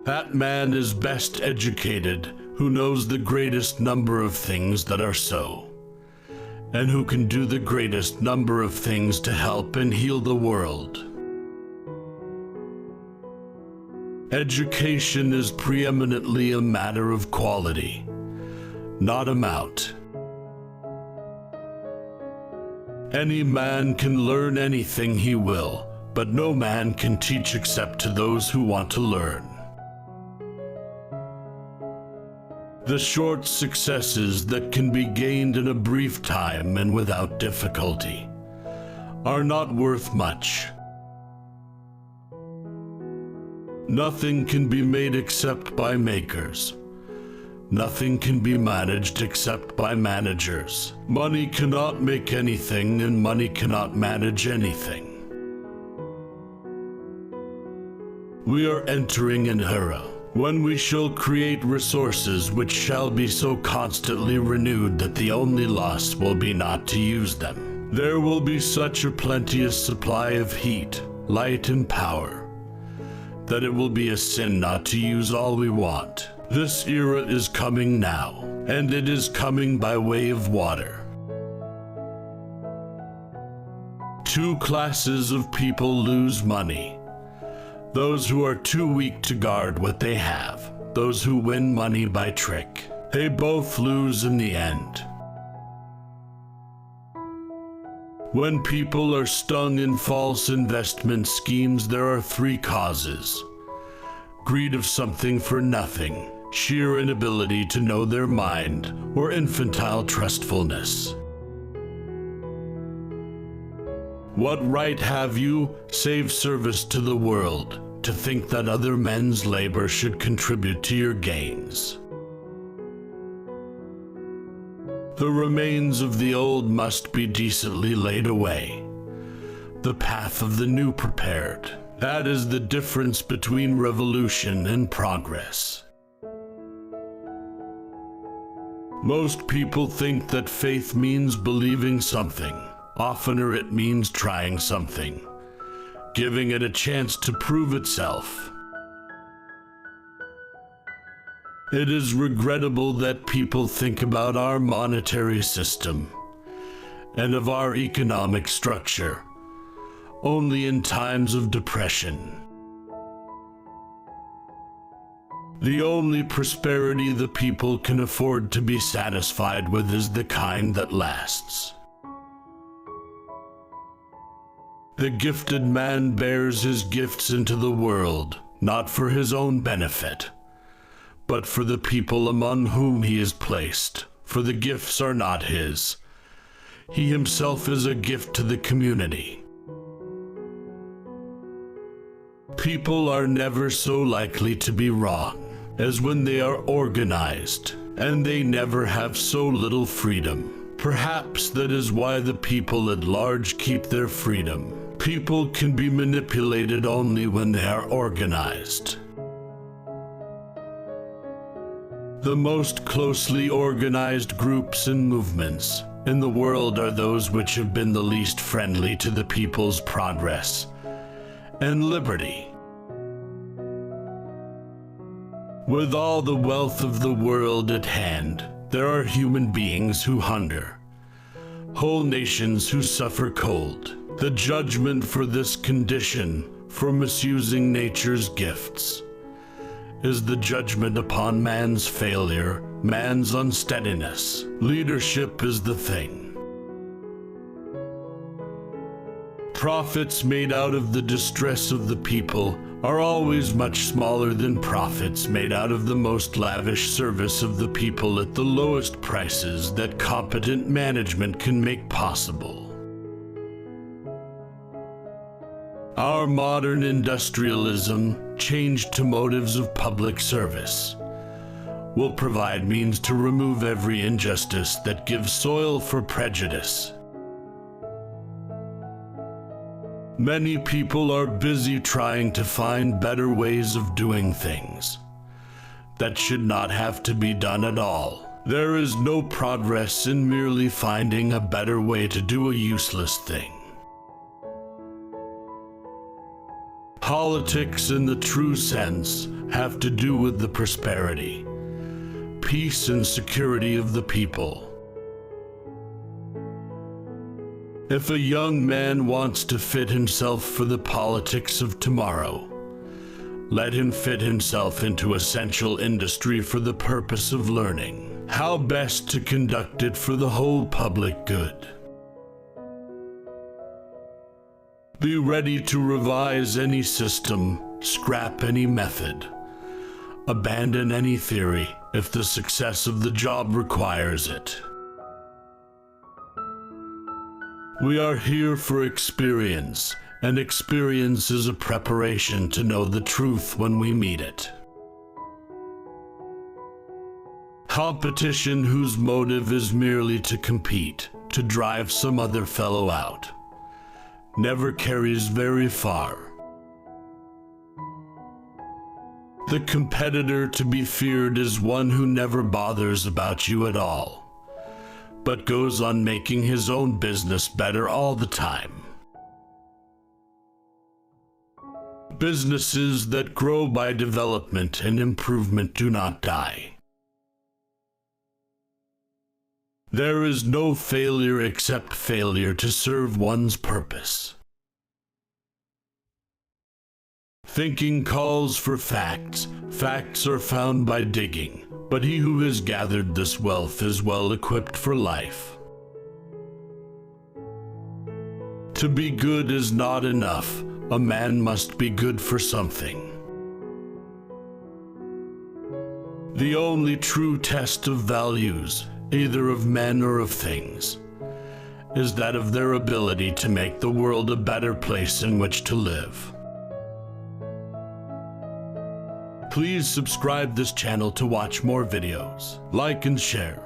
That man is best educated who knows the greatest number of things that are so, and who can do the greatest number of things to help and heal the world. Education is preeminently a matter of quality, not amount. Any man can learn anything he will, but no man can teach except to those who want to learn. The short successes that can be gained in a brief time and without difficulty are not worth much. Nothing can be made except by makers. Nothing can be managed except by managers. Money cannot make anything, and money cannot manage anything. We are entering an era when we shall create resources which shall be so constantly renewed that the only loss will be not to use them. There will be such a plenteous supply of heat, light, and power that it will be a sin not to use all we want. This era is coming now, and it is coming by way of water. Two classes of people lose money: those who are too weak to guard what they have, those who win money by trick. They both lose in the end. When people are stung in false investment schemes, there are three causes: greed of something for nothing, sheer inability to know their mind, or infantile trustfulness. What right have you, save service to the world, to think that other men's labor should contribute to your gains? The remains of the old must be decently laid away, the path of the new prepared. That is the difference between revolution and progress. Most people think that faith means believing something. Oftener it means trying something, giving it a chance to prove itself. It is regrettable that people think about our monetary system and of our economic structure only in times of depression. The only prosperity the people can afford to be satisfied with is the kind that lasts. The gifted man bears his gifts into the world, not for his own benefit, but for the people among whom he is placed, for the gifts are not his. He himself is a gift to the community. People are never so likely to be wrong as when they are organized, and they never have so little freedom. Perhaps that is why the people at large keep their freedom. People can be manipulated only when they are organized. The most closely organized groups and movements in the world are those which have been the least friendly to the people's progress and liberty. With all the wealth of the world at hand, there are human beings who hunger, whole nations who suffer cold. The judgment for this condition, for misusing nature's gifts, is the judgment upon man's failure, man's unsteadiness. Leadership is the thing. Profits made out of the distress of the people are always much smaller than profits made out of the most lavish service of the people at the lowest prices that competent management can make possible. Our modern industrialism, changed to motives of public service, will provide means to remove every injustice that gives soil for prejudice. Many people are busy trying to find better ways of doing things that should not have to be done at all. There is no progress in merely finding a better way to do a useless thing. Politics in the true sense have to do with the prosperity, peace, and security of the people. If a young man wants to fit himself for the politics of tomorrow, let him fit himself into essential industry for the purpose of learning how best to conduct it for the whole public good. Be ready to revise any system, scrap any method, abandon any theory if the success of the job requires it. We are here for experience, and experience is a preparation to know the truth when we meet it. Competition whose motive is merely to compete, to drive some other fellow out, never carries very far. The competitor to be feared is one who never bothers about you at all, but goes on making his own business better all the time. Businesses that grow by development and improvement do not die. There is no failure except failure to serve one's purpose. Thinking calls for facts. Facts are found by digging, but he who has gathered this wealth is well equipped for life. To be good is not enough. A man must be good for something. The only true test of values, either of men or of things, is that of their ability to make the world a better place in which to live. Please subscribe this channel to watch more videos. Like and share.